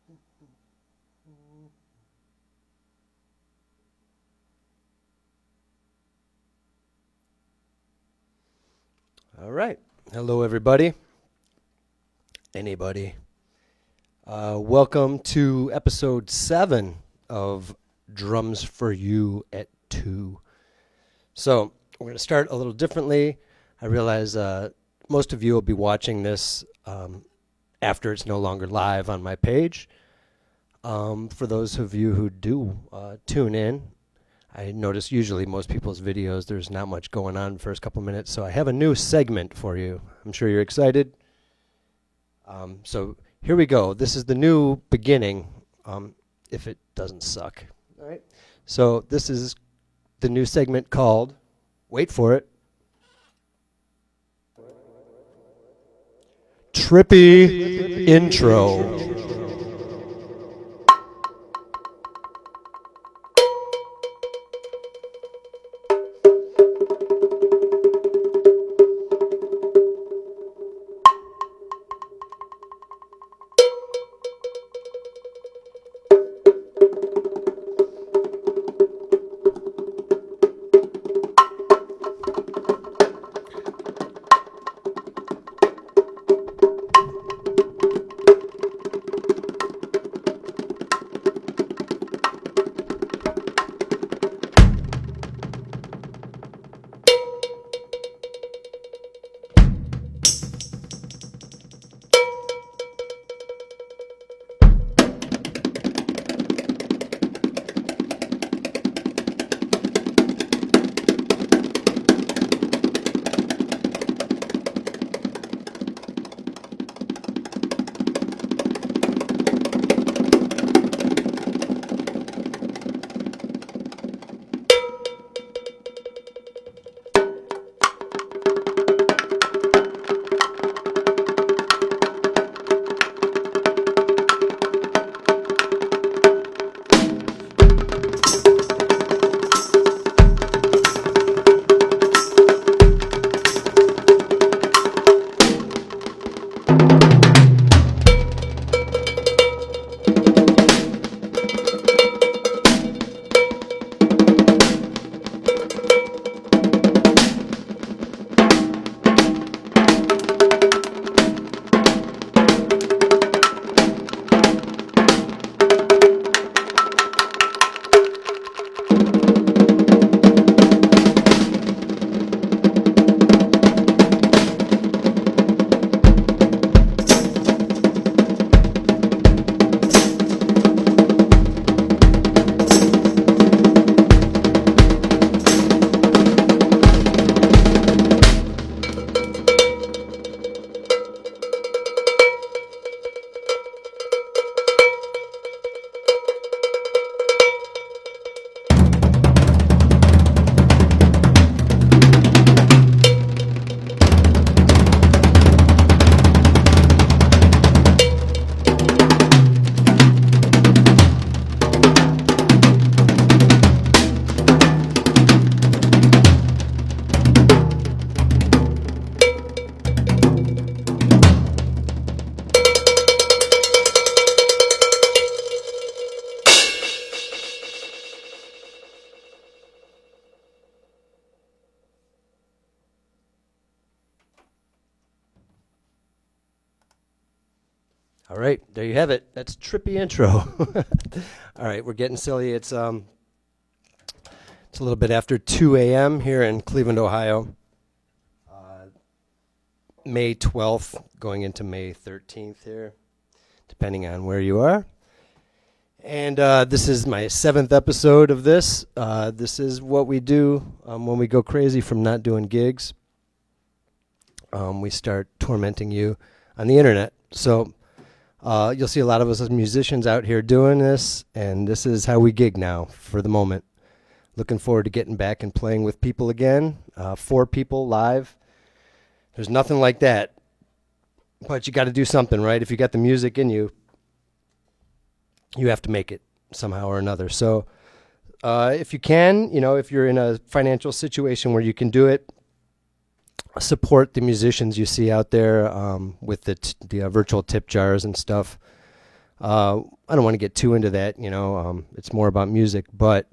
All right. Hello, everybody. Anybody. Welcome to episode 7 of Drums4U at 2. So we're going to start a little differently. I realize most of you will be watching this after it's no longer live on my page. For those of you who do tune in, I notice usually most people's videos, there's not much going on the first couple minutes, so I have a new segment for you. I'm sure you're excited. So here we go. This is the new beginning, if it doesn't suck. All right. So this is the new segment called, wait for it, Trippy Intro. All right, there you have it. That's Trippy Intro. All right, we're getting silly. It's a little bit after 2 a.m. here in Cleveland, Ohio. May 12th, going into May 13th here, depending on where you are. And this is my 7th episode of this. This is what we do when we go crazy from not doing gigs. We start tormenting you on the internet. So you'll see a lot of us as musicians out here doing this, and this is how we gig now for the moment. Looking forward to getting back and playing with people again, 4 people live. There's nothing like that, but you got to do something, right? If you got the music in you, you have to make it somehow or another. So if you can, if you're in a financial situation where you can do it, support the musicians you see out there with the virtual tip jars and stuff. I don't want to get too into that, you know. It's more about music, but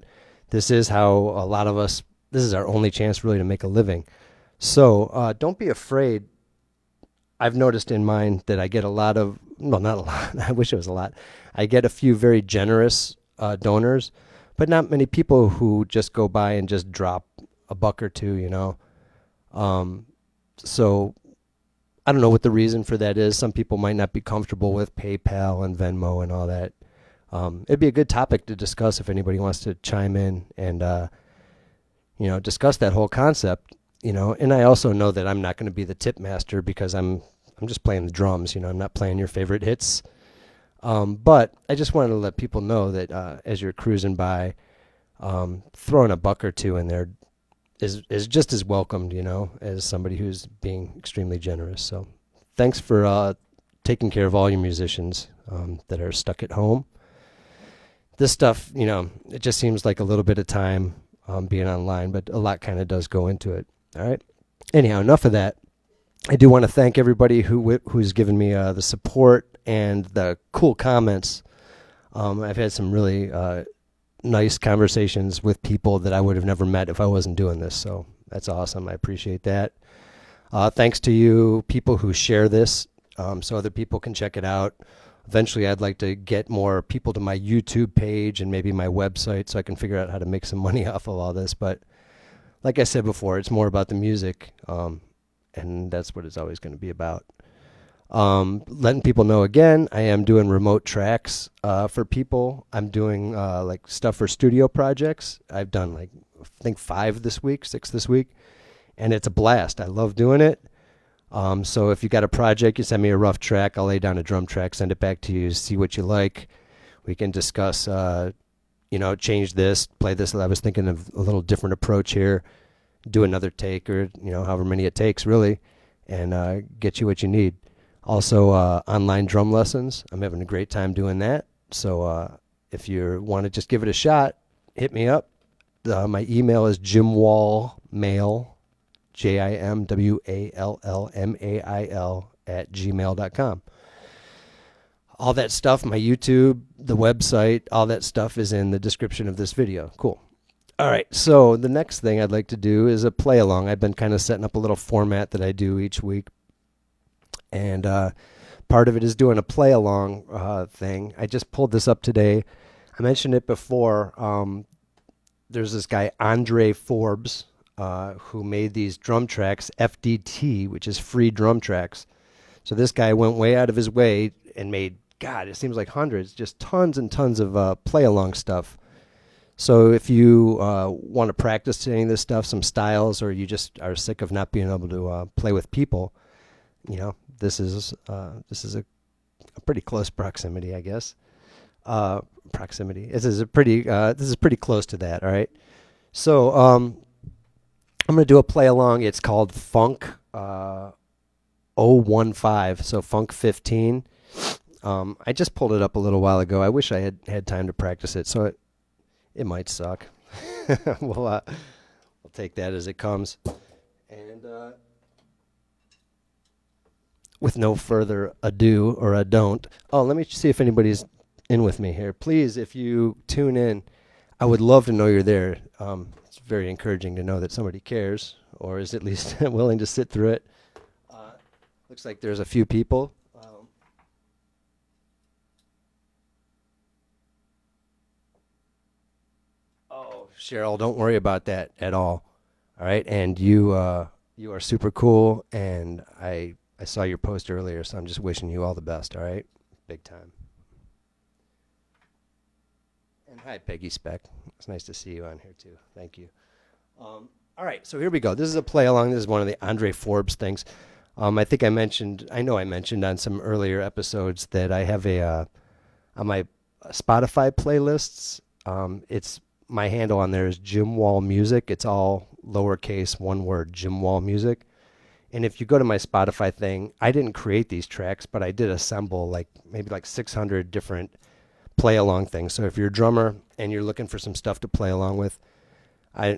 this is how a lot of us. This is our only chance really to make a living. So don't be afraid. I've noticed in mine that I get a lot of, well, not a lot. I wish it was a lot. I get a few very generous donors, but not many people who just go by and just drop a buck or two, you know. Um, so I don't know what the reason for that is. Some people might not be comfortable with PayPal and Venmo and all that. It'd be a good topic to discuss if anybody wants to chime in and discuss that whole concept. You know, and I also know that I'm not going to be the tip master because I'm just playing the drums. You know, I'm not playing your favorite hits. But I just wanted to let people know that as you're cruising by, throwing a buck or two in there is just as welcomed, you know, as somebody who's being extremely generous. So thanks for taking care of all your musicians that are stuck at home. This stuff, you know, it just seems like a little bit of time being online, but a lot kind of does go into it. All right. Anyhow, enough of that. I do want to thank everybody who's given me the support and the cool comments. I've had some really nice conversations with people that I would have never met if I wasn't doing this. So that's awesome. I appreciate that. Thanks to you people who share this so other people can check it out. Eventually, I'd like to get more people to my YouTube page and maybe my website so I can figure out how to make some money off of all this. But like I said before, it's more about the music, and that's what it's always going to be about. Letting people know again, I am doing remote tracks for people. I'm doing like stuff for studio projects. I've done like I think 6 this week, and it's a blast. I love doing it. So if you got a project, you send me a rough track. I'll lay down a drum track, send it back to you, see what you like. We can discuss, change this, play this. I was thinking of a little different approach here. Do another take or, however many it takes really, and get you what you need. Also, online drum lessons. I'm having a great time doing that. So if you want to just give it a shot, hit me up. My email is jimwallmail, JIMWALLMAIL @gmail.com. All that stuff, my YouTube, the website, all that stuff is in the description of this video. Cool. All right, so the next thing I'd like to do is a play along. I've been kind of setting up a little format that I do each week. And part of it is doing a play along thing. I just pulled this up today. I mentioned it before. There's this guy, Andre Forbes, who made these drum tracks, FDT, which is free drum tracks. So this guy went way out of his way and made, God, it seems like hundreds, just tons and tons of play along stuff. So if you want to practice any of this stuff, some styles, or you just are sick of not being able to play with people, this is a pretty close proximity, I guess. Proximity. This is pretty close to that. All right. So I'm gonna do a play along. It's called Funk 015. So Funk 15. I just pulled it up a little while ago. I wish I had time to practice it. So it might suck. we'll take that as it comes. And with no further ado or a don't. Oh, let me see if anybody's in with me here. Please, if you tune in, I would love to know you're there. It's very encouraging to know that somebody cares or is at least willing to sit through it. Looks like there's a few people. Oh, Cheryl, don't worry about that at all. All right, and you are super cool, and I saw your post earlier, so I'm just wishing you all the best, all right? Big time. And hi, Peggy Speck. It's nice to see you on here, too. Thank you. All right, so here we go. This is a play along. This is one of the Andre Forbes things. I know I mentioned on some earlier episodes that I have on my Spotify playlists, it's my handle on there is Jim Wall Music. It's all lowercase, one word, Jim Wall Music. And if you go to my Spotify thing, I didn't create these tracks, but I did assemble maybe 600 different play along things. So if you're a drummer and you're looking for some stuff to play along with, I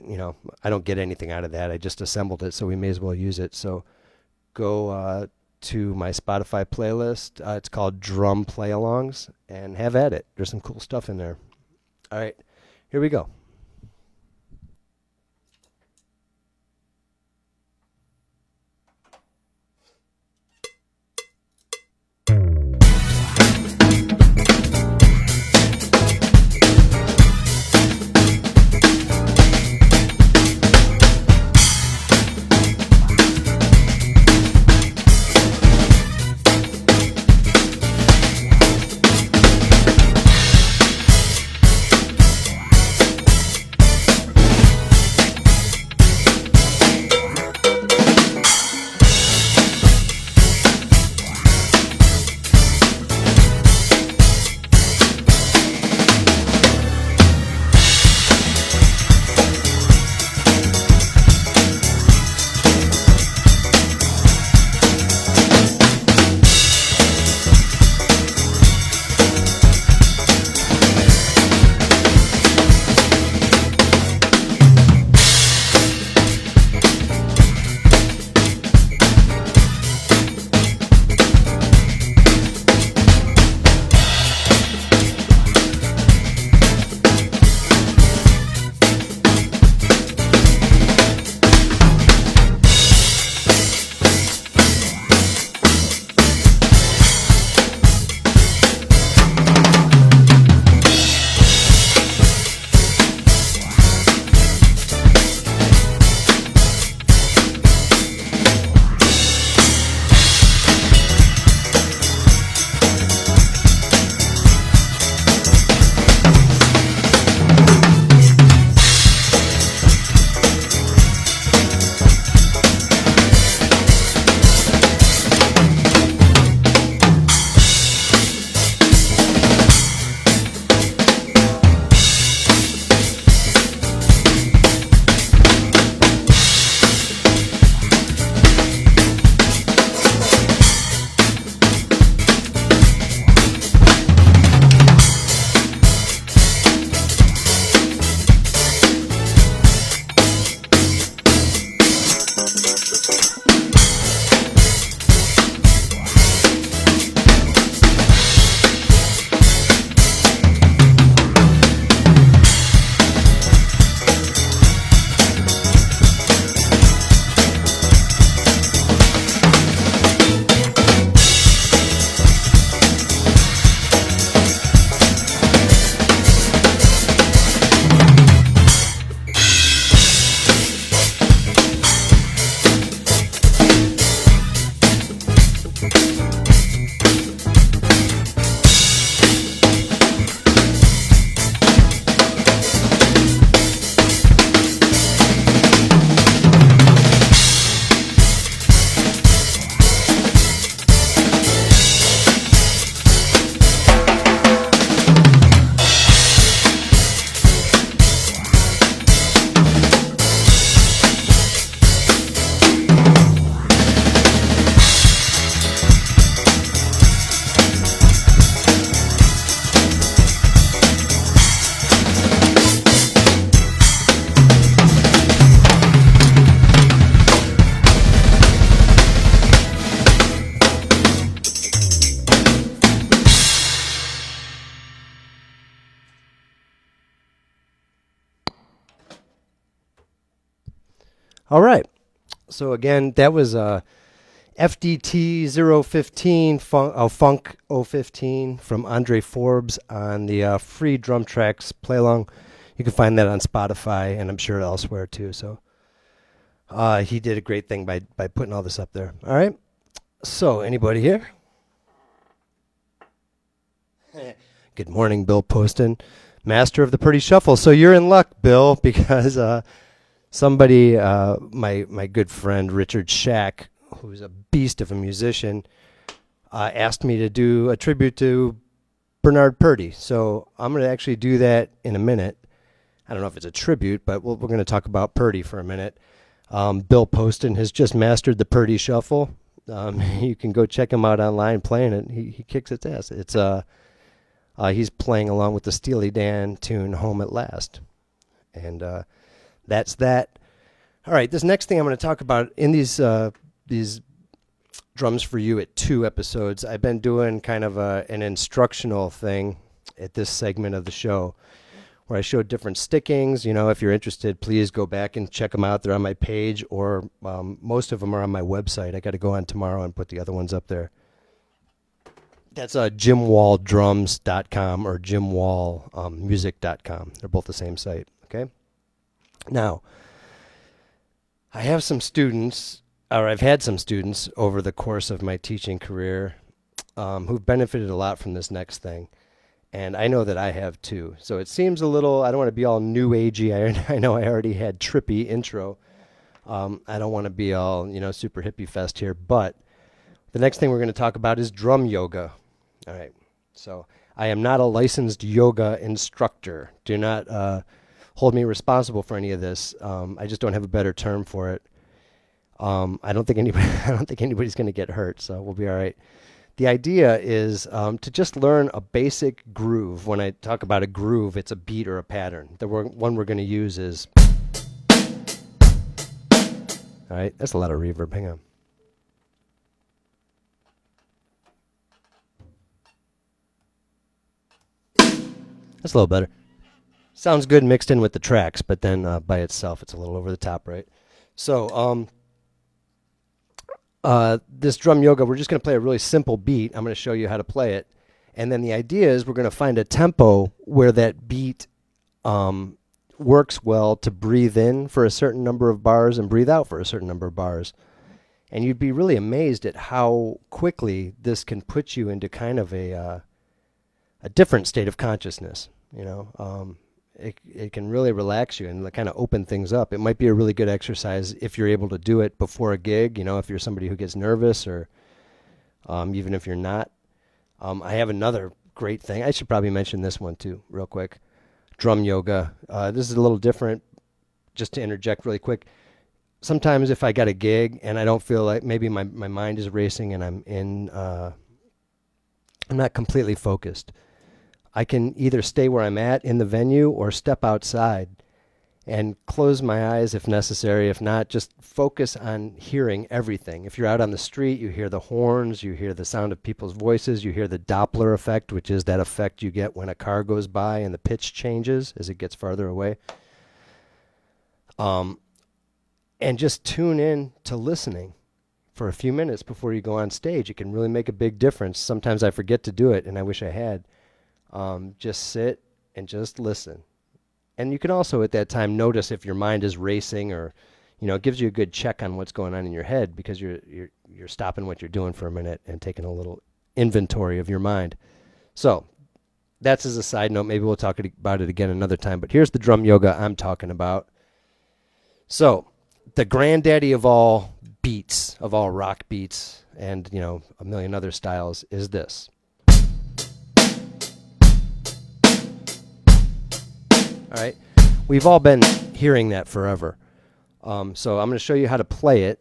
don't get anything out of that. I just assembled it, so we may as well use it. So go to my Spotify playlist. It's called Drum Play-Alongs, and have at it. There's some cool stuff in there. All right, here we go. All right. So again, that was FDT 015 Funk 015 from Andre Forbes on the free drum tracks play along. You can find that on Spotify and I'm sure elsewhere too. So he did a great thing by putting all this up there. All right. So anybody here? Good morning, Bill Poston, master of the Pretty Shuffle. So you're in luck, Bill, because somebody, my good friend Richard Shack, who's a beast of a musician, asked me to do a tribute to Bernard Purdie. So I'm going to actually do that in a minute. I don't know if it's a tribute, but we're going to talk about Purdie for a minute. Bill Poston has just mastered the Purdie Shuffle. You can go check him out online playing it. He kicks its ass. It's he's playing along with the Steely Dan tune "Home at Last," and that's that. All right, this next thing I'm going to talk about in these Drums4U at 2 episodes. I've been doing kind of an instructional thing at this segment of the show where I showed different stickings. You know, if you're interested, please go back and check them out. They're on my page, or most of them are on my website. I got to go on tomorrow and put the other ones up there. That's jimwalldrums.com or jimwallmusic.com. They're both the same site, okay? Now, I have some students, or I've had some students over the course of my teaching career who've benefited a lot from this next thing. And I know that I have too. So it seems a little, I don't want to be all new agey. I know I already had trippy intro. I don't want to be all, super hippie fest here. But the next thing we're going to talk about is drum yoga. All right. So I am not a licensed yoga instructor. Do not hold me responsible for any of this. I just don't have a better term for it. I don't think anybody's going to get hurt, so we'll be all right. The idea is to just learn a basic groove. When I talk about a groove, it's a beat or a pattern. The one we're going to use is... All right, that's a lot of reverb. Hang on. That's a little better. Sounds good mixed in with the tracks, but then by itself, it's a little over the top, right? So this drum yoga, we're just going to play a really simple beat. I'm going to show you how to play it. And then the idea is we're going to find a tempo where that beat works well to breathe in for a certain number of bars and breathe out for a certain number of bars. And you'd be really amazed at how quickly this can put you into kind of a different state of consciousness. It can really relax you and kind of open things up. It might be a really good exercise if you're able to do it before a gig, if you're somebody who gets nervous, or even if you're not. I have another great thing. I should probably mention this one too, real quick. Drum yoga. This is a little different, just to interject really quick. Sometimes if I got a gig and I don't feel like, maybe my mind is racing and I'm not completely focused, I can either stay where I'm at in the venue or step outside and close my eyes if necessary. If not, just focus on hearing everything. If you're out on the street, you hear the horns, you hear the sound of people's voices, you hear the Doppler effect, which is that effect you get when a car goes by and the pitch changes as it gets farther away. And just tune in to listening for a few minutes before you go on stage. It can really make a big difference. Sometimes I forget to do it, and I wish I had. Just sit and just listen. And you can also at that time notice if your mind is racing, or it gives you a good check on what's going on in your head, because you're stopping what you're doing for a minute and taking a little inventory of your mind. So that's as a side note. Maybe we'll talk about it again another time, but here's the drum yoga I'm talking about. So the granddaddy of all beats, of all rock beats, and a million other styles, is this. All right, we've all been hearing that forever. So I'm going to show you how to play it,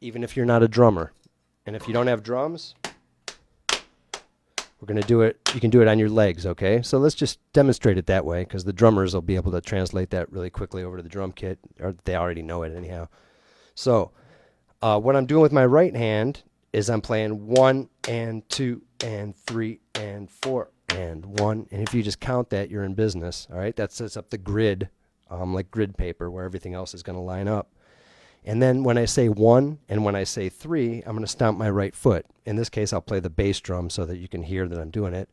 even if you're not a drummer. And if you don't have drums, we're going to do it. You can do it on your legs, okay? So let's just demonstrate it that way, because the drummers will be able to translate that really quickly over to the drum kit, or they already know it anyhow. So what I'm doing with my right hand is I'm playing 1 and 2 and 3 and 4. And 1, and if you just count that, you're in business. All right, that sets up the grid, like grid paper, where everything else is going to line up. And then when I say 1 and when I say 3, I'm going to stomp my right foot. In this case, I'll play the bass drum so that you can hear that I'm doing it.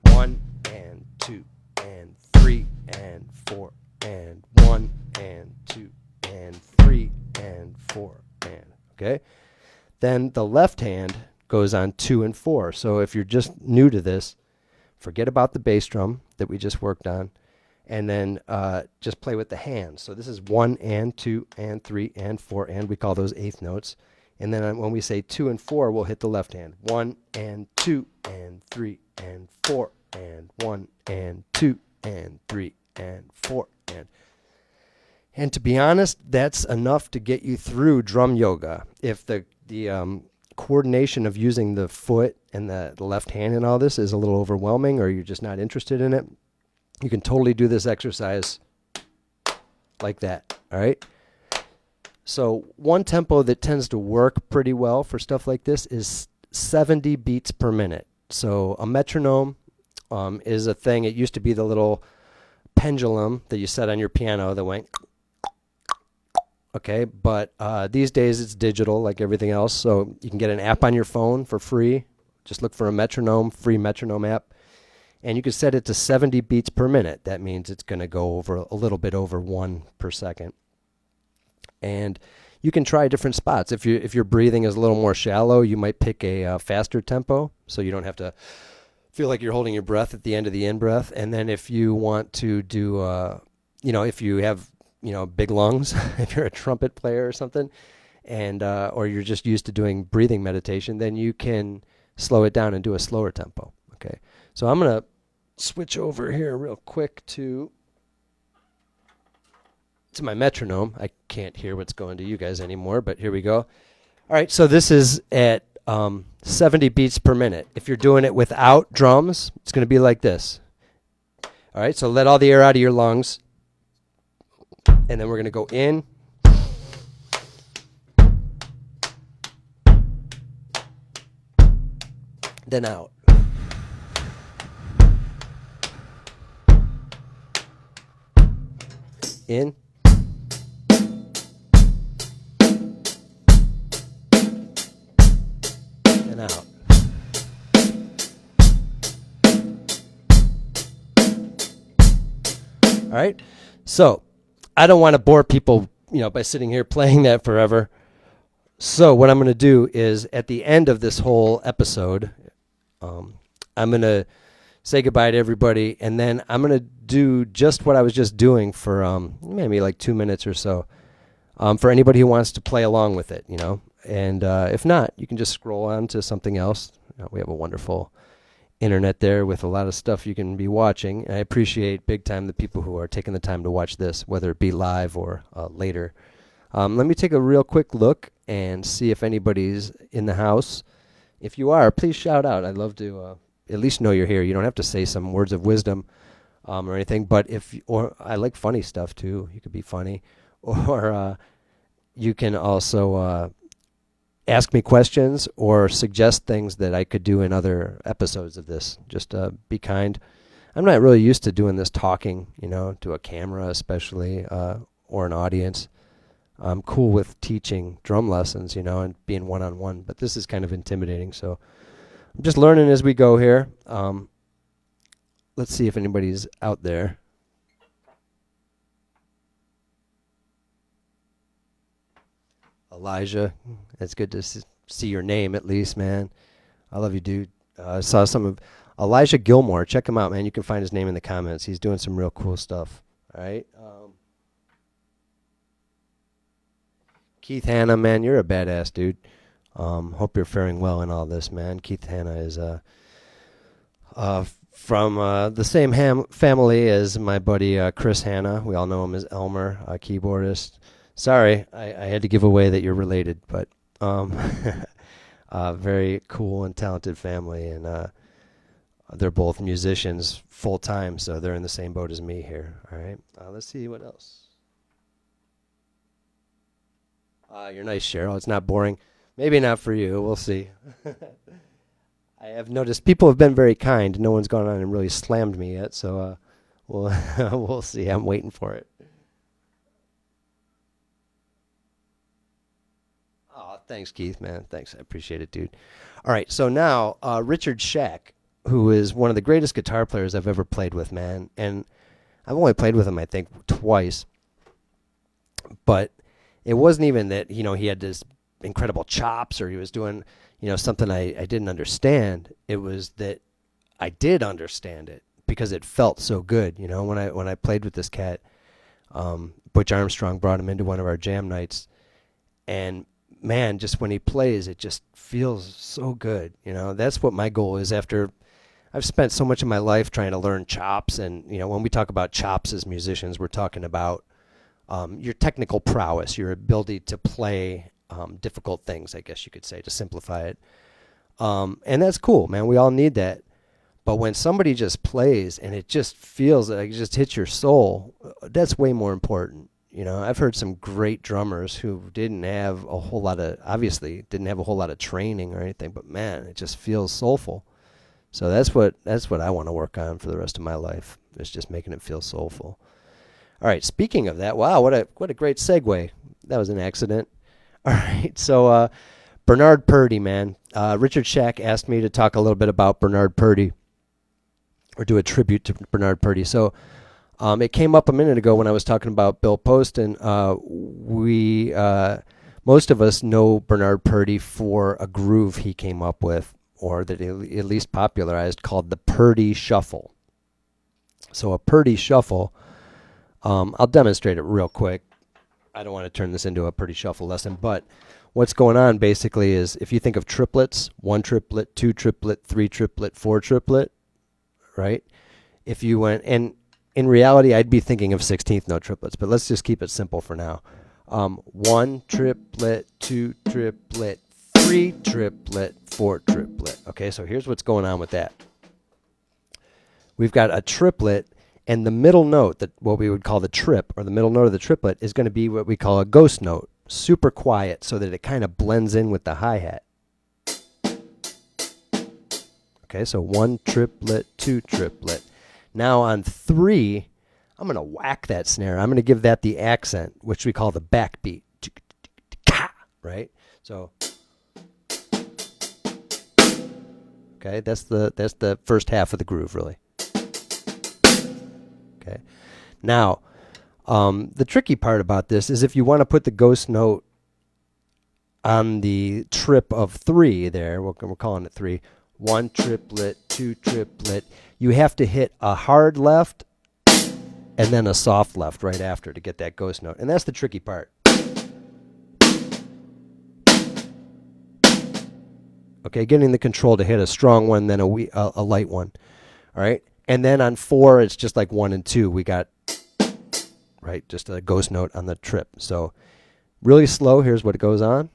1 and 2 and 3 and 4 and 1 and 2 and 3 and 4 and, okay? Then the left hand goes on 2 and 4. So if you're just new to this, forget about the bass drum that we just worked on, and then just play with the hands. So this is 1 and 2 and 3 and 4, and we call those eighth notes. And then when we say 2 and 4, we'll hit the left hand. 1 and 2 and 3 and 4 and 1 and 2 and 3 and 4 and. And to be honest, that's enough to get you through drum yoga. If the coordination of using the foot and the left hand and all this is a little overwhelming, or you're just not interested in it, you can totally do this exercise like that. All right. So one tempo that tends to work pretty well for stuff like this is 70 beats per minute. So a metronome is a thing. It used to be the little pendulum that you set on your piano that went, okay, but these days it's digital like everything else. So you can get an app on your phone for free. Just look for a metronome, free metronome app. And you can set it to 70 beats per minute. That means it's going to go over a little bit over 1 per second. And you can try different spots. If your breathing is a little more shallow, you might pick a faster tempo, so you don't have to feel like you're holding your breath at the end of the in-breath. And then if you want to do, if you have, big lungs, if you're a trumpet player or something, and or you're just used to doing breathing meditation, then you can slow it down and do a slower tempo. Okay, so I'm going to switch over here real quick to my metronome. I can't hear what's going to you guys anymore, but here we go. All right, so this is at 70 beats per minute. If you're doing it without drums, it's going to be like this. All right, so let all the air out of your lungs, and then we're going to go in, then out. In. And out. All right. So I don't want to bore people, by sitting here playing that forever. So what I'm going to do is at the end of this whole episode, I'm going to say goodbye to everybody, and then I'm going to do just what I was just doing for maybe like 2 minutes or so for anybody who wants to play along with it, And if not, you can just scroll on to something else. We have a wonderful internet there with a lot of stuff you can be watching. I appreciate big time the people who are taking the time to watch this, whether it be live or later. Let me take a real quick look and see if anybody's in the house. If you are, please shout out. I'd love to at least know you're here. You don't have to say some words of wisdom or anything, but or I like funny stuff too. You could be funny, or you can also ask me questions or suggest things that I could do in other episodes of this. Just be kind. I'm not really used to doing this talking, to a camera especially, or an audience. I'm cool with teaching drum lessons, and being one-on-one, but this is kind of intimidating, so I'm just learning as we go here. Let's see if anybody's out there. Elijah, it's good to see your name at least, man. I love you, dude. I saw some of Elijah Gilmore. Check him out, man. You can find his name in the comments. He's doing some real cool stuff. All right. Keith Hanna, man, you're a badass, dude. Hope you're faring well in all this, man. Keith Hanna is from the same family as my buddy Chris Hanna. We all know him as Elmer, keyboardist. Sorry, I had to give away that you're related, but very cool and talented family, and they're both musicians full time, so they're in the same boat as me here. All right, let's see what else. You're nice, Cheryl. It's not boring. Maybe not for you. We'll see. I have noticed people have been very kind. No one's gone on and really slammed me yet, so we'll see. I'm waiting for it. Oh, thanks, Keith, man. Thanks. I appreciate it, dude. All right, so now Richard Shack, who is one of the greatest guitar players I've ever played with, man. And I've only played with him, I think, twice. But it wasn't even that, he had this incredible chops or he was doing, something I didn't understand. It was that I did understand it because it felt so good. When I played with this cat, Butch Armstrong brought him into one of our jam nights, and man, just when he plays, it just feels so good. That's what my goal is after I've spent so much of my life trying to learn chops. And, when we talk about chops as musicians, we're talking about your technical prowess, your ability to play difficult things, I guess you could say, to simplify it. And that's cool, man. We all need that. But when somebody just plays and it just feels like it just hits your soul, that's way more important. I've heard some great drummers who didn't have a whole lot of training or anything, but man, it just feels soulful. So that's what I want to work on for the rest of my life. Is just making it feel soulful. All right, speaking of that, wow, what a great segue. That was an accident. All right, so Bernard Purdie, man. Richard Shack asked me to talk a little bit about Bernard Purdie, or do a tribute to Bernard Purdie. So it came up a minute ago when I was talking about Bill Poston. Most of us know Bernard Purdie for a groove he came up with, or that he at least popularized, called the Purdie Shuffle. So a Purdie Shuffle, I'll demonstrate it real quick. I don't want to turn this into a Purdie Shuffle lesson, but what's going on basically is, if you think of triplets, 1 triplet, 2 triplet, 3 triplet, 4 triplet, right? If you went, and in reality, I'd be thinking of 16th note triplets, but let's just keep it simple for now. 1 triplet, 2 triplet, 3 triplet, 4 triplet. Okay, so here's what's going on with that. We've got a triplet, and the middle note, that what we would call the trip, or the middle note of the triplet, is going to be what we call a ghost note, super quiet, so that it kind of blends in with the hi-hat. Okay, so 1 triplet, 2 triplet. Now on 3, I'm going to whack that snare. I'm going to give that the accent, which we call the backbeat. Right? So, okay, that's the first half of the groove, really. Okay. Now, the tricky part about this is, if you want to put the ghost note on the trip of 3 there, we're calling it 3, 1 triplet, 2 triplet, you have to hit a hard left and then a soft left right after to get that ghost note. And that's the tricky part. Okay, getting the control to hit a strong one, then a light one. All right? And then on 4, it's just like 1 and 2. We got, right, just a ghost note on the trip. So really slow, here's what it goes on.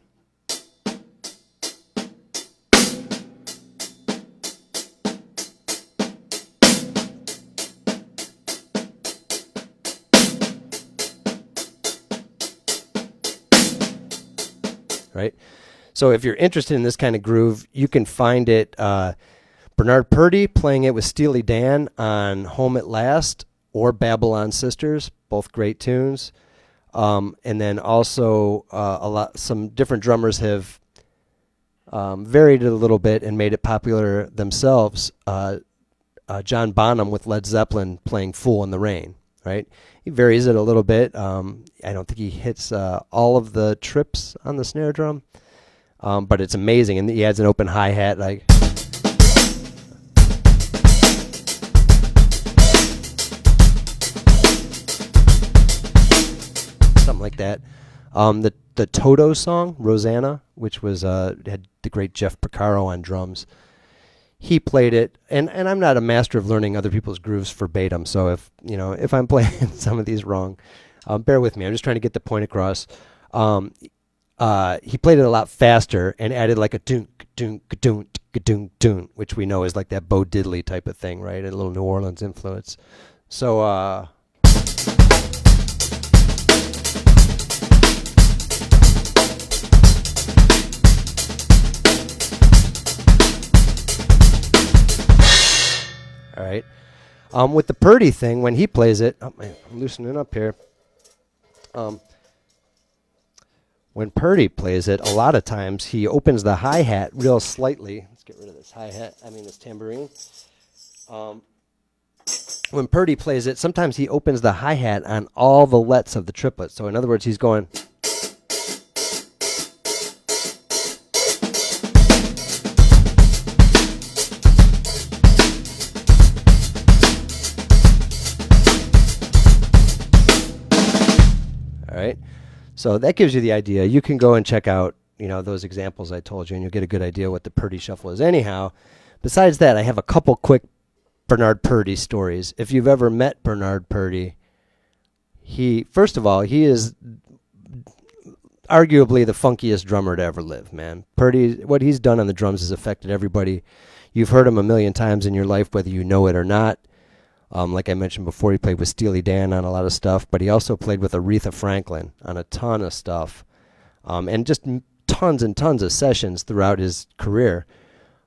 Right? So if you're interested in this kind of groove, you can find it, Bernard Purdie playing it with Steely Dan on Home at Last or Babylon Sisters, both great tunes. And then also some different drummers have varied it a little bit and made it popular themselves. John Bonham with Led Zeppelin playing Fool in the Rain, right? He varies it a little bit. I don't think he hits all of the trips on the snare drum, but it's amazing. And he adds an open hi-hat, like something like that. The Toto song, Rosanna, which was had the great Jeff Porcaro on drums. He played it, and I'm not a master of learning other people's grooves verbatim, so if I'm playing some of these wrong, bear with me. I'm just trying to get the point across. He played it a lot faster and added like a dunk, dunk, dunk, dunk, dunk, which we know is like that Bo Diddley type of thing, right? A little New Orleans influence. So, all right. With the Purdie thing, when he plays it, oh man, I'm loosening up here. When Purdie plays it, a lot of times he opens the hi-hat real slightly. Let's get rid of this hi-hat. This tambourine. When Purdie plays it, sometimes he opens the hi-hat on all the lets of the triplet. So in other words, he's going. All right. So that gives you the idea. You can go and check out, those examples I told you, and you'll get a good idea what the Purdie Shuffle is. Anyhow, besides that, I have a couple quick Bernard Purdie stories. If you've ever met Bernard Purdie, first of all, he is arguably the funkiest drummer to ever live, man. Purdie, what he's done on the drums has affected everybody. You've heard him a million times in your life, whether you know it or not. Like I mentioned before, he played with Steely Dan on a lot of stuff, but he also played with Aretha Franklin on a ton of stuff, and just tons and tons of sessions throughout his career.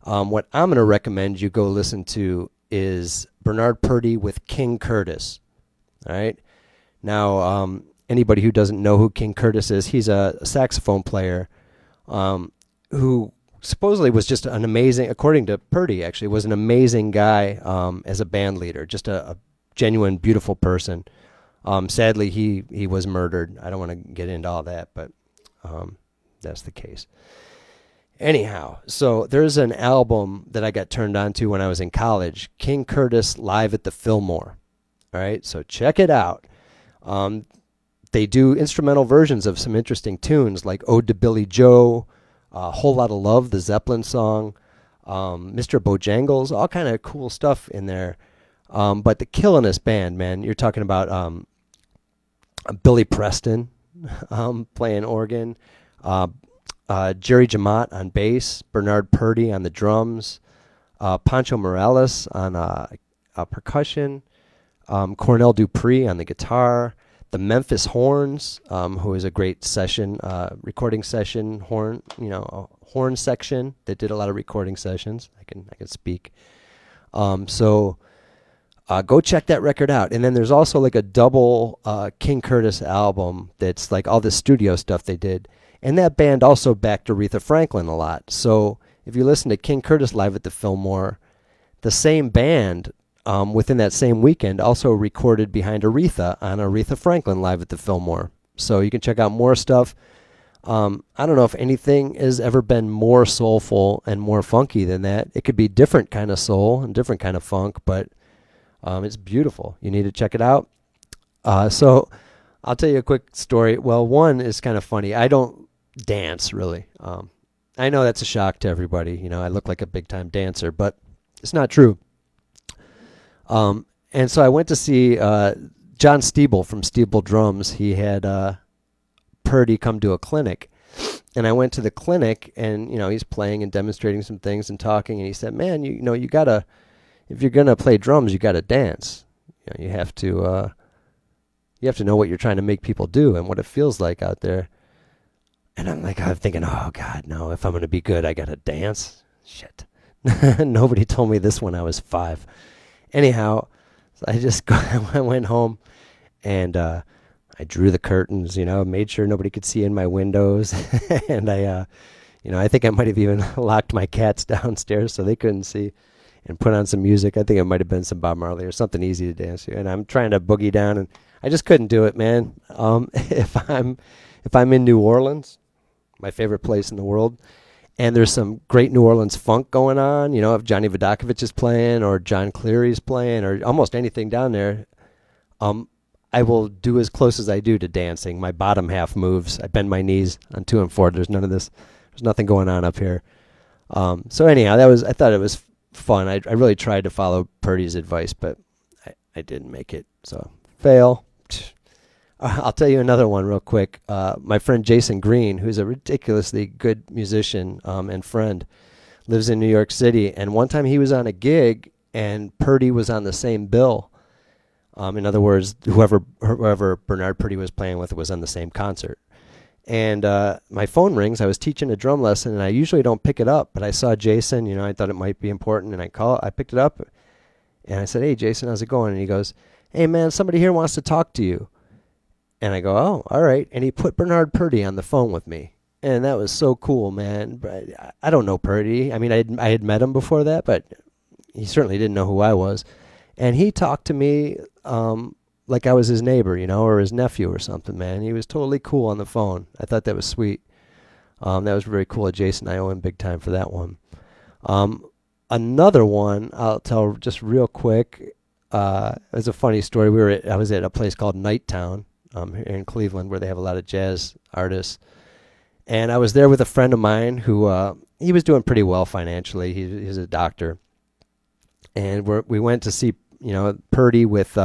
What I'm going to recommend you go listen to is Bernard Purdie with King Curtis. All right. Now, anybody who doesn't know who King Curtis is, he's a saxophone player who supposedly was just an amazing, according to Purdie, actually, was an amazing guy as a band leader, just a genuine, beautiful person. Sadly, he was murdered. I don't want to get into all that, but that's the case. Anyhow, so there's an album that I got turned on to when I was in college, King Curtis Live at the Fillmore. All right, so check it out. They do instrumental versions of some interesting tunes like Ode to Billy Joe, A Whole Lot of Love, the Zeppelin song, Mr. Bojangles, all kind of cool stuff in there. But the killinest band, man, you're talking about Billy Preston playing organ, Jerry Jamot on bass, Bernard Purdie on the drums, Pancho Morales on percussion, Cornell Dupree on the guitar, the Memphis Horns, who is a great session, recording session horn, horn section that did a lot of recording sessions. I can speak. So go check that record out. And then there's also like a double King Curtis album that's like all the studio stuff they did. And that band also backed Aretha Franklin a lot. So if you listen to King Curtis Live at the Fillmore, the same band within that same weekend also recorded behind Aretha on Aretha Franklin Live at the Fillmore. So you can check out more stuff. I don't know if anything has ever been more soulful and more funky than that. It could be different kind of soul and different kind of funk, but it's beautiful. You need to check it out. So I'll tell you a quick story. Well, one is kind of funny. I don't dance, really. I know that's a shock to everybody. I look like a big-time dancer, but it's not true. And so I went to see John Stiebel from Stiebel Drums. He had Purdie come to a clinic. And I went to the clinic, and, he's playing and demonstrating some things and talking. And he said, man, you got to, if you're going to play drums, you got to dance. You have to know what you're trying to make people do and what it feels like out there. And I'm thinking, oh, God, no, if I'm going to be good, I got to dance. Shit. Nobody told me this when I was 5. Anyhow, so I went home and I drew the curtains, made sure nobody could see in my windows. And I think I might have even locked my cats downstairs so they couldn't see, and put on some music. I think it might have been some Bob Marley or something easy to dance to. And I'm trying to boogie down, and I just couldn't do it, man. If I'm in New Orleans, my favorite place in the world, and there's some great New Orleans funk going on, if Johnny Vodakovich is playing or John Cleary's playing or almost anything down there, I will do as close as I do to dancing. My bottom half moves. I bend my knees on 2 and 4. There's none of this. There's nothing going on up here. So anyhow, I thought it was fun. I really tried to follow Purdie's advice, but I didn't make it. So fail. I'll tell you another one real quick. My friend Jason Green, who's a ridiculously good musician and friend, lives in New York City. And one time he was on a gig, and Purdie was on the same bill. In other words, whoever Bernard Purdie was playing with was on the same concert. And my phone rings. I was teaching a drum lesson, and I usually don't pick it up. But I saw Jason. I thought it might be important, and I picked it up, and I said, "Hey, Jason, how's it going?" And he goes, "Hey, man, somebody here wants to talk to you." And I go, "Oh, all right." And he put Bernard Purdie on the phone with me. And that was so cool, man. But I don't know Purdie. I mean, I had met him before that, but he certainly didn't know who I was. And he talked to me like I was his neighbor, or his nephew or something, man. He was totally cool on the phone. I thought that was sweet. That was very cool of Jason. I owe him big time for that one. Another one I'll tell just real quick. It's a funny story. I was at a place called Nighttown here in Cleveland, where they have a lot of jazz artists. And I was there with a friend of mine who he was doing pretty well financially. He's a doctor. And we went to see Purdie with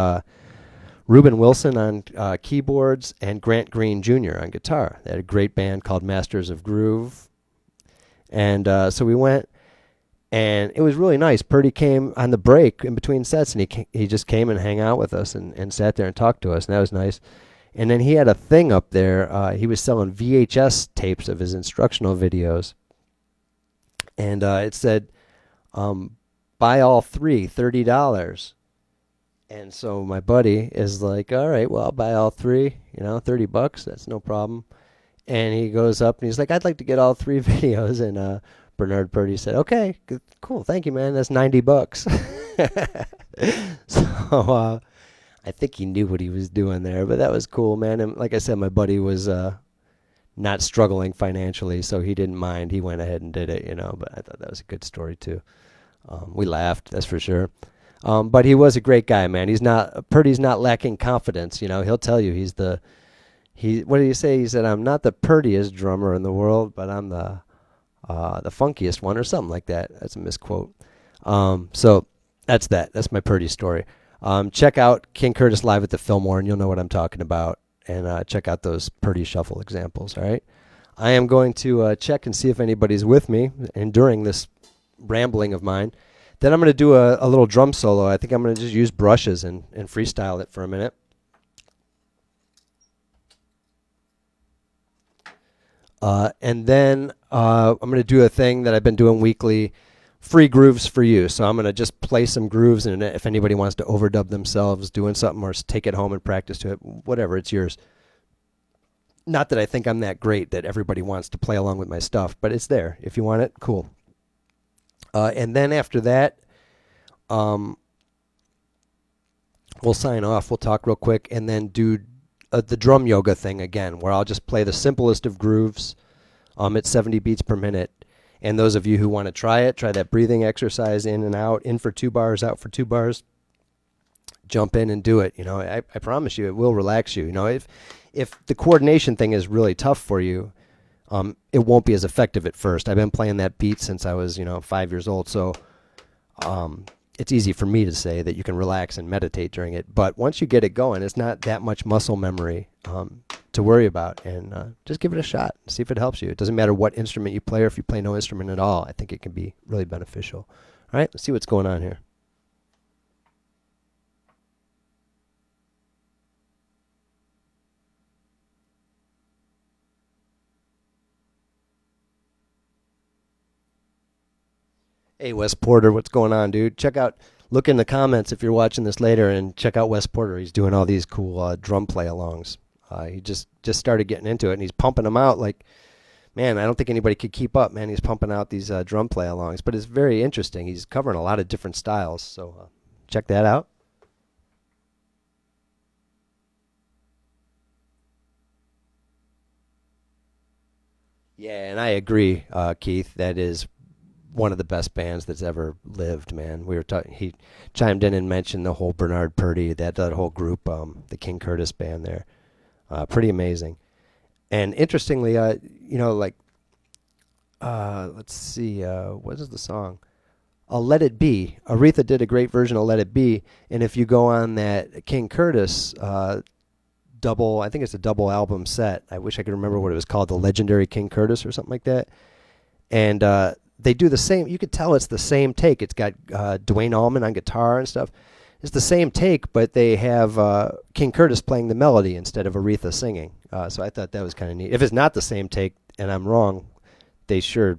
Reuben Wilson on keyboards and Grant Green Jr. on guitar. They had a great band called Masters of Groove. And so we went, And it was really nice. Purdy came on the break in between sets, and he just came and hang out with us and sat there and talked to us, and that was nice. And then he had a thing up there. He was selling VHS tapes of his instructional videos, and it said, buy all three, $30. And so my buddy is like, all right, well, I'll buy all three, $30, that's no problem. And he goes up and he's like, I'd like to get all three videos. And Bernard Purdy said, okay, good, cool, thank you, man, that's $90. So I think he knew what he was doing there, but that was cool, man. And like I said, my buddy was not struggling financially, so he didn't mind. He went ahead and did it, but I thought that was a good story too. We laughed, that's for sure. But he was a great guy, man. Purdy's not lacking confidence. He'll tell you what did he say? He said, I'm not the purtiest drummer in the world, but I'm the funkiest one, or something like that. That's a misquote. So that's that. That's my Purdy story. Check out King Curtis live at the Fillmore, and you'll know what I'm talking about. And check out those Purdy shuffle examples, all right? I am going to check and see if anybody's with me and during this rambling of mine. Then I'm going to do a little drum solo. I think I'm going to just use brushes and freestyle it for a minute. And then I'm going to do a thing that I've been doing weekly, free grooves for you. So I'm going to just play some grooves, and if anybody wants to overdub themselves doing something or take it home and practice to it, whatever, it's yours. Not that I think I'm that great that everybody wants to play along with my stuff, but it's there. If you want it, cool. And then after that, we'll sign off. We'll talk real quick, and then do the drum yoga thing again, where I'll just play the simplest of grooves at 70 beats per minute. And those of you who want to try that breathing exercise, in and out, in for 2 bars, out for 2 bars, jump in and do it. I promise you it will relax you. If the coordination thing is really tough for you, it won't be as effective at first. I've been playing that beat since I was, 5 years old, so it's easy for me to say that you can relax and meditate during it. But once you get it going, it's not that much muscle memory to worry about, and just give it a shot. See if it helps you. It doesn't matter what instrument you play, or if you play no instrument at all. I think it can be really beneficial. All right, let's see what's going on here. Hey, Wes Porter, what's going on, dude? Look in the comments if you're watching this later, and check out Wes Porter. He's doing all these cool drum play-alongs. He just started getting into it, and he's pumping them out like, man, I don't think anybody could keep up, man. He's pumping out these drum play-alongs, but it's very interesting. He's covering a lot of different styles, so check that out. Yeah, and I agree, Keith. That is one of the best bands that's ever lived, man. He chimed in and mentioned the whole Bernard Purdy, that whole group, the King Curtis band there. Pretty amazing. And interestingly, let's see, what is the song? Let It Be. Aretha did a great version of Let It Be, and if you go on that King Curtis double, I think it's a double album set. I wish I could remember what it was called, The Legendary King Curtis or something like that. And they do the same. You could tell it's the same take. It's got Dwayne Allman on guitar and stuff. It's the same take, but they have King Curtis playing the melody instead of Aretha singing. So I thought that was kind of neat. If it's not the same take, and I'm wrong, they sure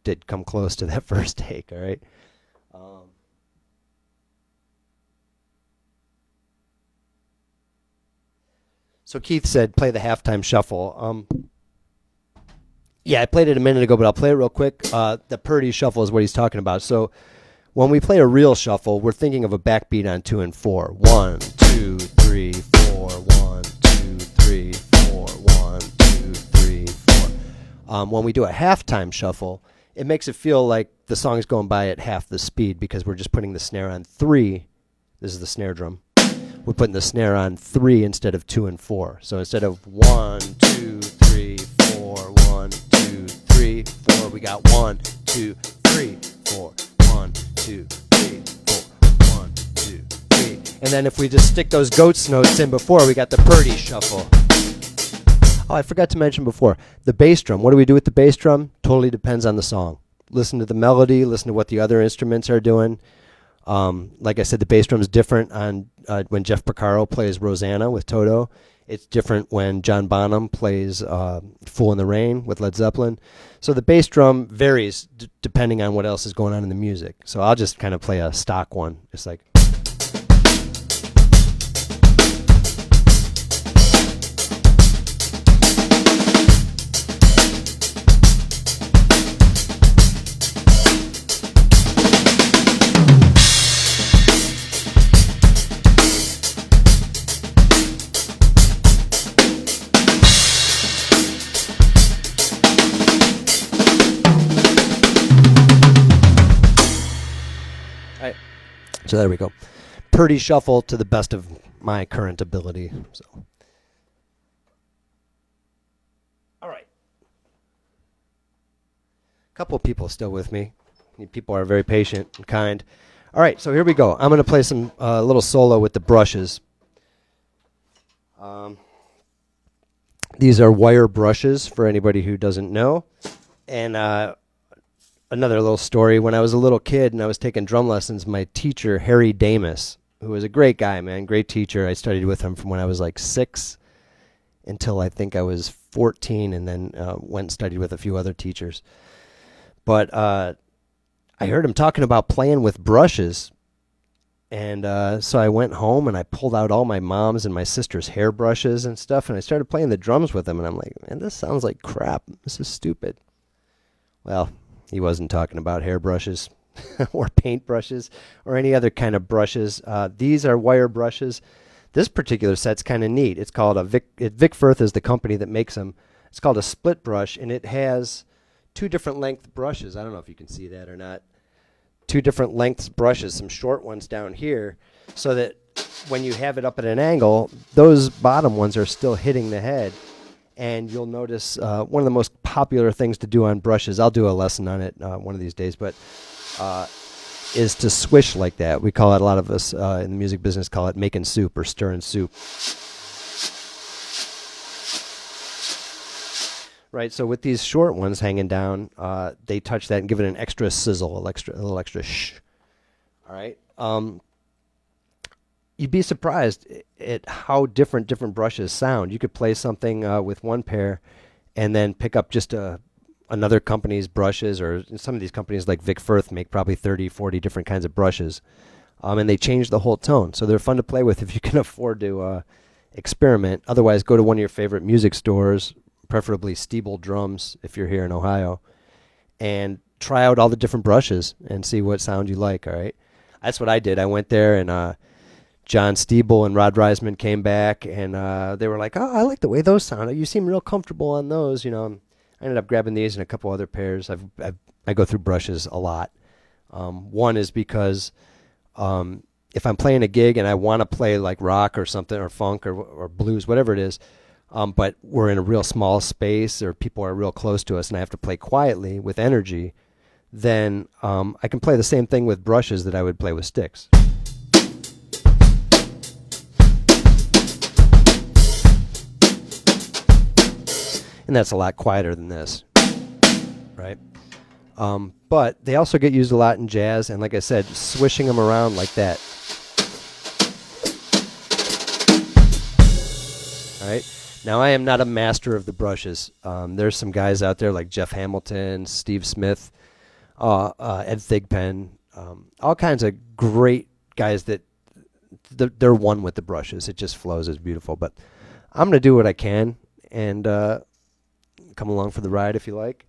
did come close to that first take, all right? So Keith said, play the halftime shuffle. Yeah, I played it a minute ago, but I'll play it real quick. The Purdy shuffle is what he's talking about. So when we play a real shuffle, we're thinking of a backbeat on 2 and 4. 1, 2, 3, 4. 1, 2, 3, 4. 1, 2, 3, 4. When we do a halftime shuffle, it makes it feel like the song is going by at half the speed because we're just putting the snare on 3. This is the snare drum. We're putting the snare on 3 instead of 2 and 4. So instead of 1, 2, 3, 4, 1, 2, 3, 4, we got 1, 2, 3, 4, 1, 2, 3, 4, 1, 2, 3. And then if we just stick those goats notes in before, we got the Purdy shuffle. Oh, I forgot to mention before, the bass drum. What do we do with the bass drum? Totally depends on the song. listen to the melody, listen to what the other instruments are doing. Like I said, the bass drum is different on when Jeff Porcaro plays Rosanna with Toto. It's different when John Bonham plays Fool in the Rain with Led Zeppelin. So the bass drum varies depending on what else is going on in the music. So I'll just kind of play a stock one. It's like... So there we go. Pretty shuffle to the best of my current ability. So, all right. A couple of people still with me. People are very patient and kind. All right, so here we go. I'm going to play some little solo with the brushes. These are wire brushes for anybody who doesn't know. And another little story. When I was a little kid and I was taking drum lessons, my teacher, Harry Damus, who was a great guy, man, great teacher. I studied with him from when I was like 6 until I think I was 14, and then went and studied with a few other teachers. But I heard him talking about playing with brushes. And so I went home and I pulled out all my mom's and my sister's hair brushes and stuff, and I started playing the drums with them. And I'm like, man, this sounds like crap. This is stupid. Well, he wasn't talking about hair brushes or paint brushes or any other kind of brushes. These are wire brushes. This particular set's kind of neat. It's called a Vic Firth is the company that makes them. It's called a split brush, and it has 2 different length brushes. I don't know if you can see that or not. 2 different lengths brushes, some short ones down here, so that when you have it up at an angle, those bottom ones are still hitting the head. And you'll notice one of the most popular things to do on brushes, I'll do a lesson on it one of these days, but is to swish like that. We call it, a lot of us in the music business call it making soup or stirring soup. Right, so with these short ones hanging down, they touch that and give it an extra sizzle, a little extra shh. All right. You'd be surprised at how different brushes sound. You could play something with one pair and then pick up just another company's brushes, or some of these companies like Vic Firth make probably 30, 40 different kinds of brushes. And they change the whole tone. So they're fun to play with if you can afford to experiment. Otherwise, go to one of your favorite music stores, preferably Steeble Drums if you're here in Ohio, and try out all the different brushes and see what sound you like, all right? That's what I did. I went there, and John Steeble and Rod Reisman came back, and they were like, oh, I like the way those sound. You seem real comfortable on those, you know. I ended up grabbing these and a couple other pairs. I go through brushes a lot. One is because if I'm playing a gig and I want to play like rock or something, or funk or blues, whatever it is, but we're in a real small space or people are real close to us and I have to play quietly with energy, then I can play the same thing with brushes that I would play with sticks. And that's a lot quieter than this, right? But they also get used a lot in jazz, and like I said, swishing them around like that. All right? Now, I am not a master of the brushes. There's some guys out there like Jeff Hamilton, Steve Smith, Ed Thigpen, all kinds of great guys that they're one with the brushes. It just flows. It's beautiful. But I'm going to do what I can, and come along for the ride if you like.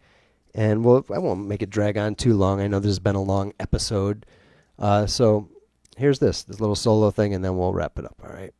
And I won't make it drag on too long. I know this has been a long episode. So here's this little solo thing, and then we'll wrap it up, all right?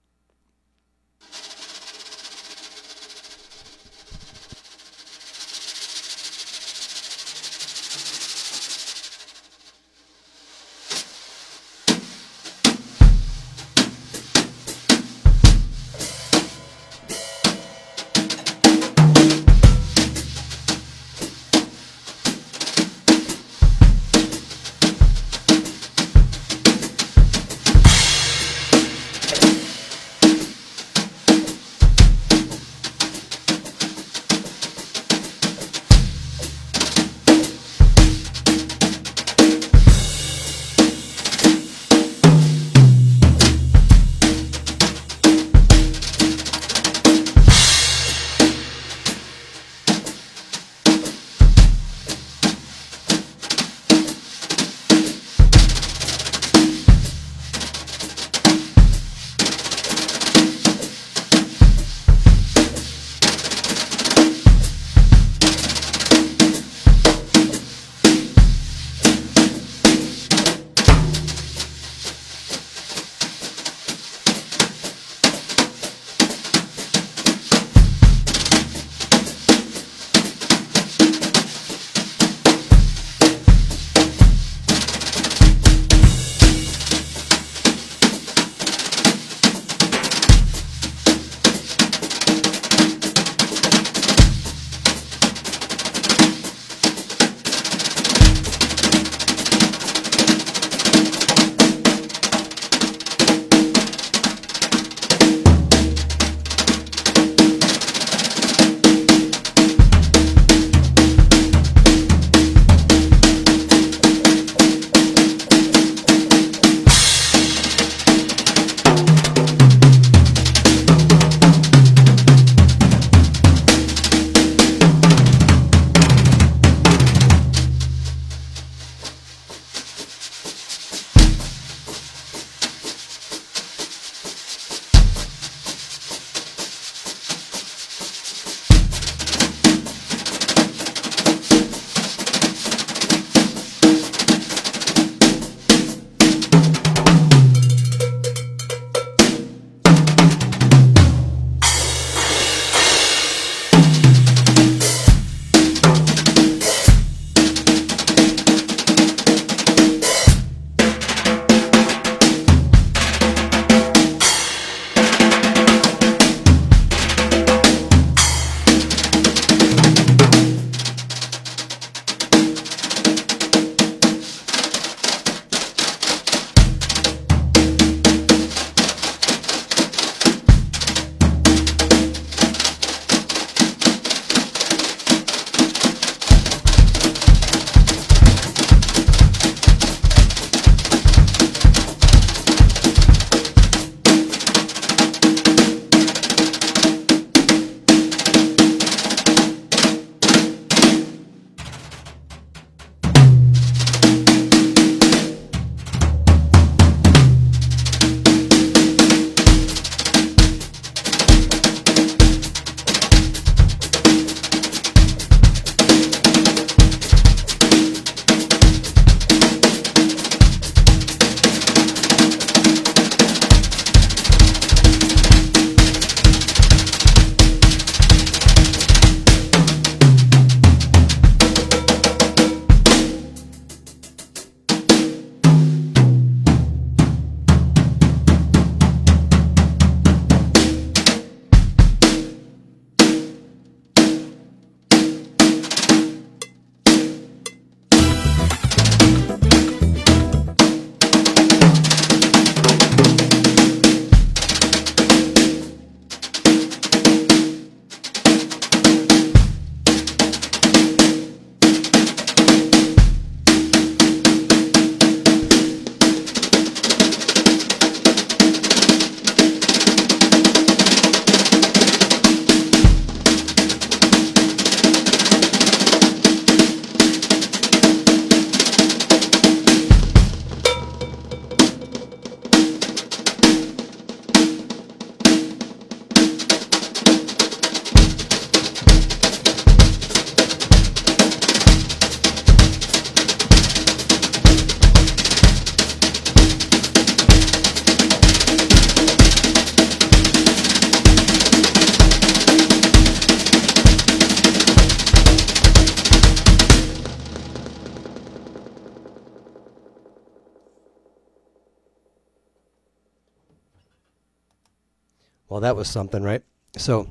Well, that was something, right? So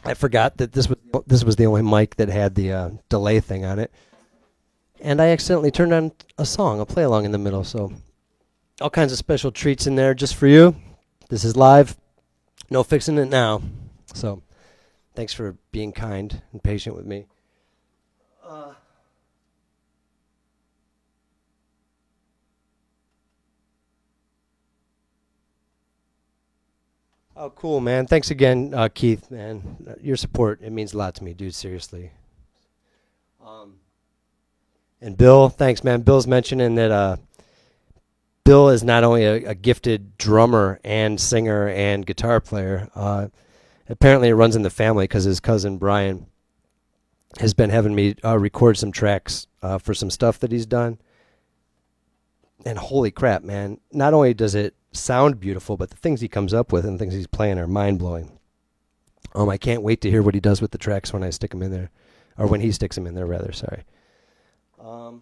I forgot that this was the only mic that had the delay thing on it, and I accidentally turned on a song, a play along in the middle. So all kinds of special treats in there just for you. This is live, no fixing it now. So thanks for being kind and patient with me. Oh, cool, man. Thanks again, Keith, man. Your support, it means a lot to me, dude, seriously. Um, and Bill, thanks, man. Bill's mentioning that Bill is not only a gifted drummer and singer and guitar player, apparently it runs in the family because his cousin Brian has been having me record some tracks for some stuff that he's done. And holy crap, man. Not only does it sound beautiful, but the things he comes up with and things he's playing are mind-blowing. I can't wait to hear what he does with the tracks when I stick them in there. Or when he sticks them in there, rather, sorry. And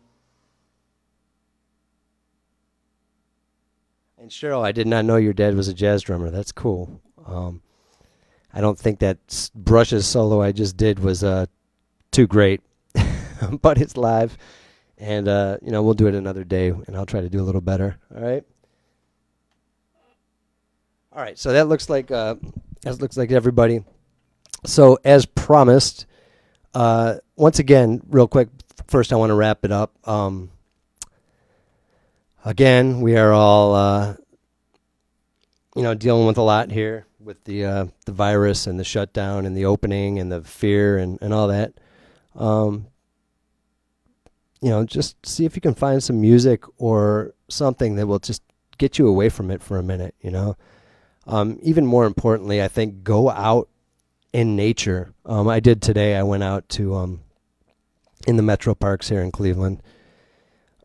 Cheryl, I did not know your dad was a jazz drummer. That's cool. I don't think that Brushes solo I just did was too great, but it's live, and we'll do it another day, and I'll try to do a little better. All right. All right. So that looks like everybody. So as promised, once again, real quick. First, I want to wrap it up. Again, we are all dealing with a lot here with the virus and the shutdown and the opening and the fear and all that. Just see if you can find some music or something that will just get you away from it for a minute, Even more importantly, I think go out in nature. I did today. I went out to in the metro parks here in Cleveland,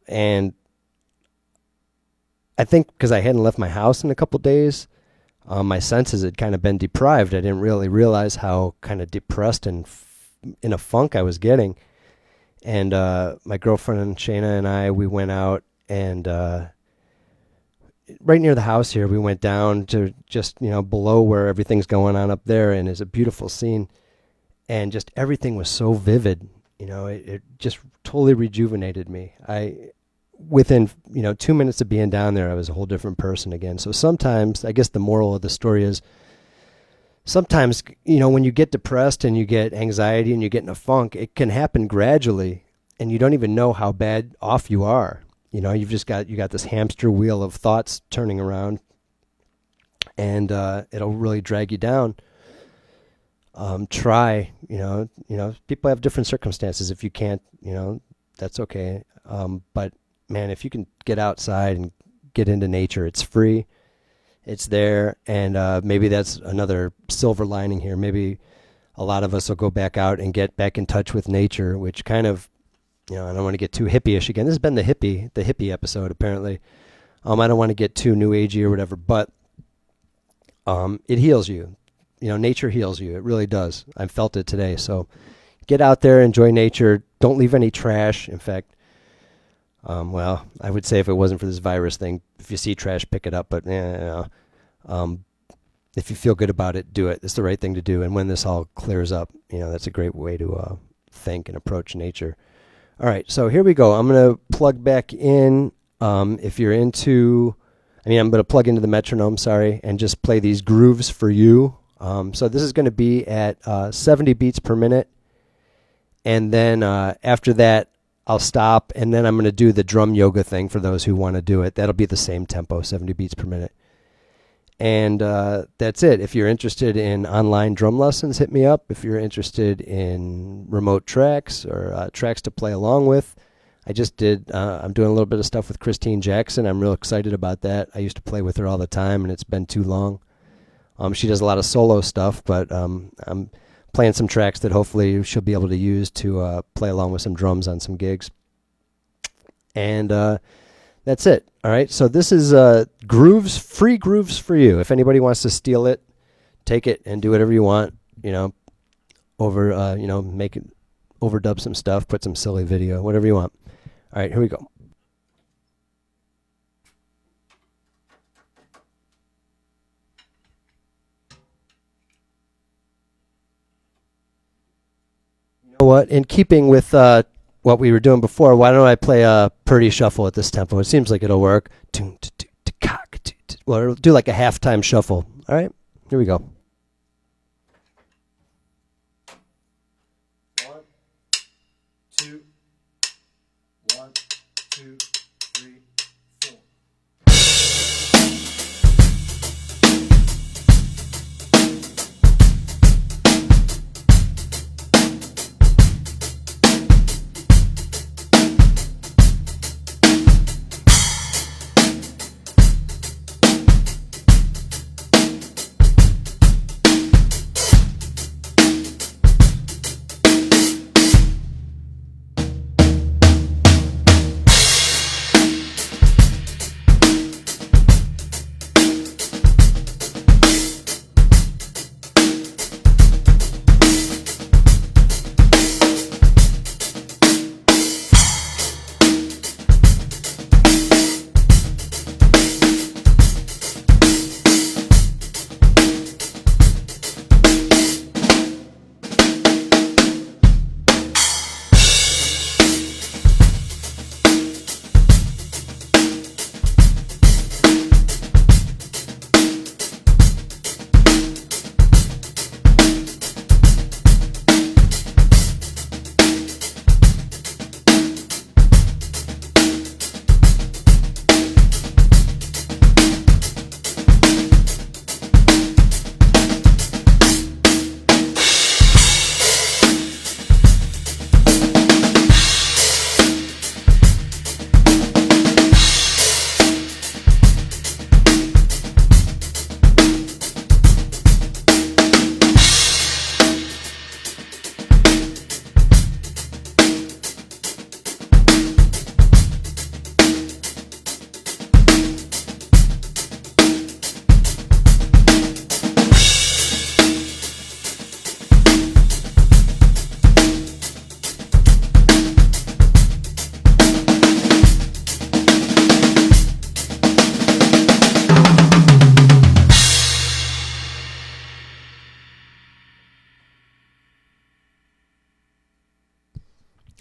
and I think because I hadn't left my house in a couple days, my senses had kind of been deprived. I didn't really realize how kind of depressed and in a funk I was getting. And my girlfriend Shayna and I, we went out, and right near the house here, we went down to just below where everything's going on up there, and it's a beautiful scene, and just everything was so vivid. It just totally rejuvenated me. Within 2 minutes of being down there, I was a whole different person again. So sometimes, I guess the moral of the story is, sometimes when you get depressed and you get anxiety and you get in a funk, it can happen gradually, and you don't even know how bad off you are. You got this hamster wheel of thoughts turning around, and it'll really drag you down. People have different circumstances. If you can't, that's okay. But man, if you can get outside and get into nature, it's free, it's there, and maybe that's another silver lining here. Maybe a lot of us will go back out and get back in touch with nature, which kind of, I don't want to get too hippie-ish again. This has been the hippie episode, apparently. I don't want to get too new agey or whatever, but it heals you. Nature heals you. It really does. I felt it today. So get out there, enjoy nature. Don't leave any trash. In fact, I would say if it wasn't for this virus thing, if you see trash, pick it up. But if you feel good about it, do it. It's the right thing to do. And when this all clears up, that's a great way to think and approach nature. All right, so here we go. I'm going to plug back in. If you're into, I'm going to plug into the metronome, and just play these grooves for you. So this is going to be at 70 beats per minute. And then after that, I'll stop, and then I'm going to do the drum yoga thing for those who want to do it. That'll be the same tempo, 70 beats per minute. And that's it. If you're interested in online drum lessons, hit me up. If you're interested in remote tracks or tracks to play along with, I'm doing a little bit of stuff with Christine Jackson. I'm real excited about that. I used to play with her all the time, and it's been too long. She does a lot of solo stuff, but I'm playing some tracks that hopefully she'll be able to use to play along with some drums on some gigs. And that's it. All right. So this is free grooves for you. If anybody wants to steal it, take it and do whatever you want. Make it, overdub some stuff, put some silly video, whatever you want. All right. Here we go. What, in keeping with what we were doing before, why don't I play a Purdy shuffle at this tempo? It seems like it'll work. Well, it'll do like a halftime shuffle. All right, here we go. 1, 2, 1, 2, 3, 4.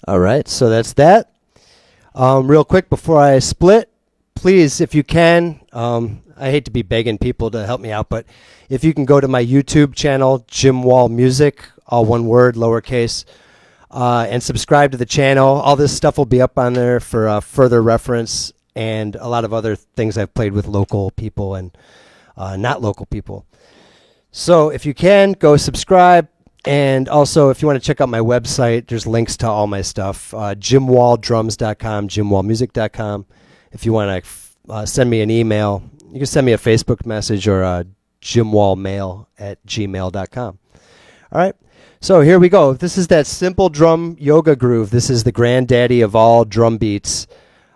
All right, so that's that. Real quick before I split, please, if you can, I hate to be begging people to help me out, but if you can go to my YouTube channel, Jim Wall Music, all one word, lowercase, and subscribe to the channel. All this stuff will be up on there for further reference and a lot of other things I've played with local people and not local people. So if you can, go subscribe. And also, if you want to check out my website, there's links to all my stuff. JimWallDrums.com, JimWallMusic.com. If you want to send me an email, you can send me a Facebook message or JimWallMail@gmail.com. All right, so here we go. This is that simple drum yoga groove. This is the granddaddy of all drum beats,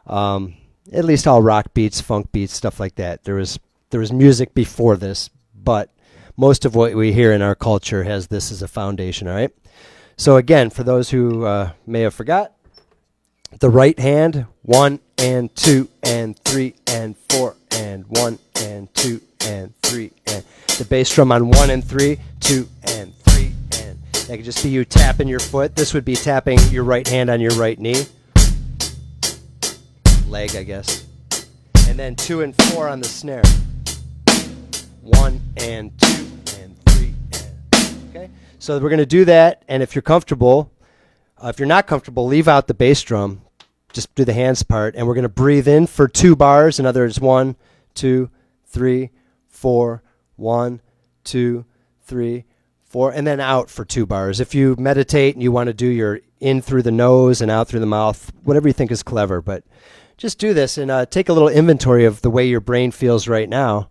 at least all rock beats, funk beats, stuff like that. There was music before this, but most of what we hear in our culture has this as a foundation, all right? So again, for those who may have forgot, the right hand, 1 and 2 and 3 and 4 and 1 and 2 and 3 and the bass drum on 1 and 3, 2 and 3 and that could just be you tapping your foot. This would be tapping your right hand on your right knee, leg, I guess, and then 2 and 4 on the snare. 1 and 2 and 3 and okay. So we're going to do that, and if you're comfortable, if you're not comfortable, leave out the bass drum. Just do the hands part, and we're going to breathe in for 2 bars. In other words, 1, 2, 3, 4, 1, 2, 3, 4, and then out for 2 bars. If you meditate and you want to do your in through the nose and out through the mouth, whatever you think is clever, but just do this and take a little inventory of the way your brain feels right now.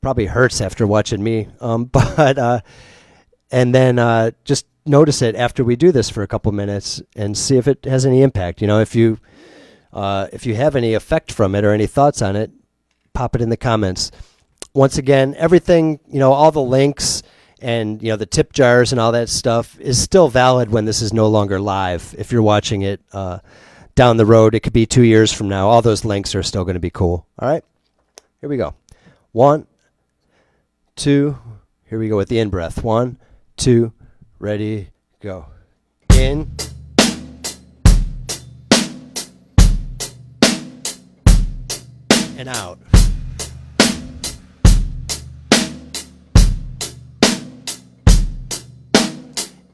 Probably hurts after watching me, but and then just notice it after we do this for a couple minutes and see if it has any impact. You know, if you have any effect from it or any thoughts on it, pop it in the comments. Once again, everything, you know, all the links and, you know, the tip jars and all that stuff is still valid when this is no longer live. If you're watching it down the road, it could be 2 years from now. All those links are still going to be cool. All right, here we go. 1, 2, here we go with the in breath. 1, 2, ready, go. In. And out.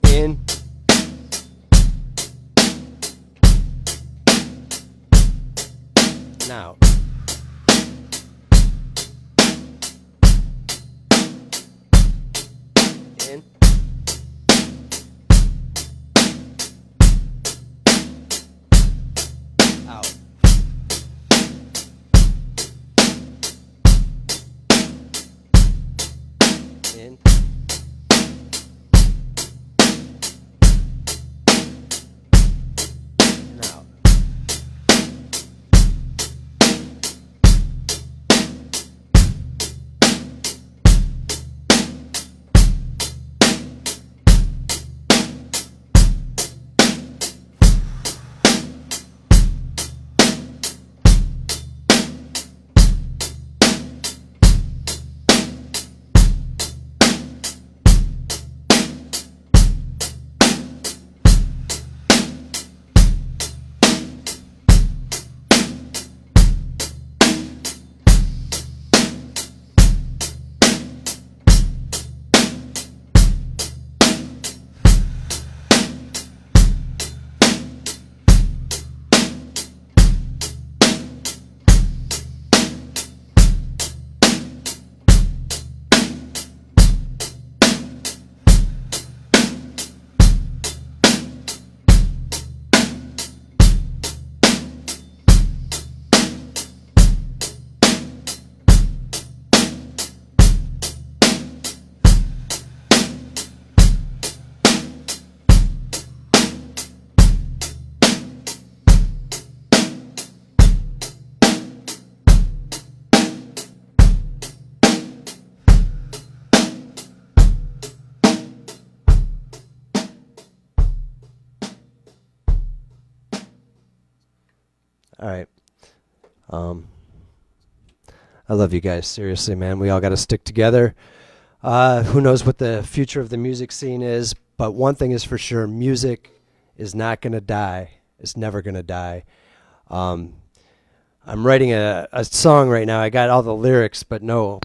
In. And out. In. Out. In. And out. All right. I love you guys. Seriously, man. We all got to stick together. Who knows what the future of the music scene is, but one thing is for sure, music is not going to die. It's never going to die. I'm writing a song right now. I got all the lyrics, but no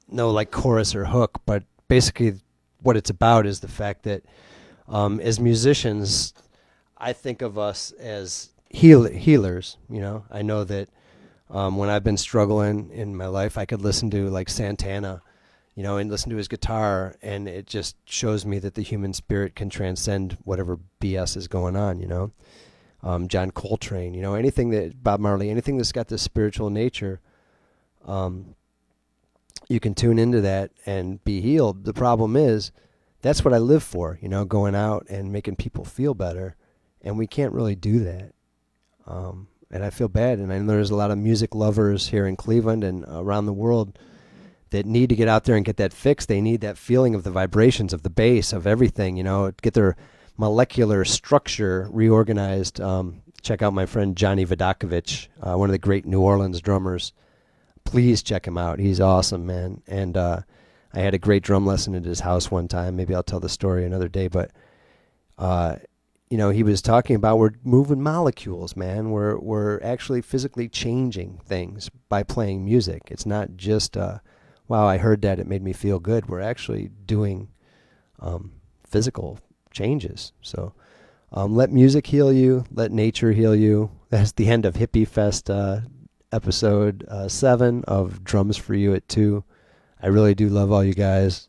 like chorus or hook. But basically what it's about is the fact that as musicians, I think of us as healers. You know, I know that when I've been struggling in my life, I could listen to like Santana, you know, and listen to his guitar, and it just shows me that the human spirit can transcend whatever BS is going on, you know. John Coltrane, you know, anything that, Bob Marley, anything that's got this spiritual nature, you can tune into that and be healed. The problem is, that's what I live for, you know, going out and making people feel better, and we can't really do that. And I feel bad, and I know there's a lot of music lovers here in Cleveland and around the world that need to get out there and get that fixed. They need that feeling of the vibrations, of the bass, of everything, you know, get their molecular structure reorganized. Check out my friend Johnny Vodakovich, one of the great New Orleans drummers. Please check him out. He's awesome, man. And I had a great drum lesson at his house one time. Maybe I'll tell the story another day, but you know, he was talking about we're moving molecules, man. We're actually physically changing things by playing music. It's not just, wow, I heard that, it made me feel good. We're actually doing physical changes. So let music heal you. Let nature heal you. That's the end of Hippie Fest episode 7 of Drums4U at 2. I really do love all you guys.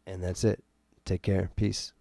And that's it. Take care. Peace.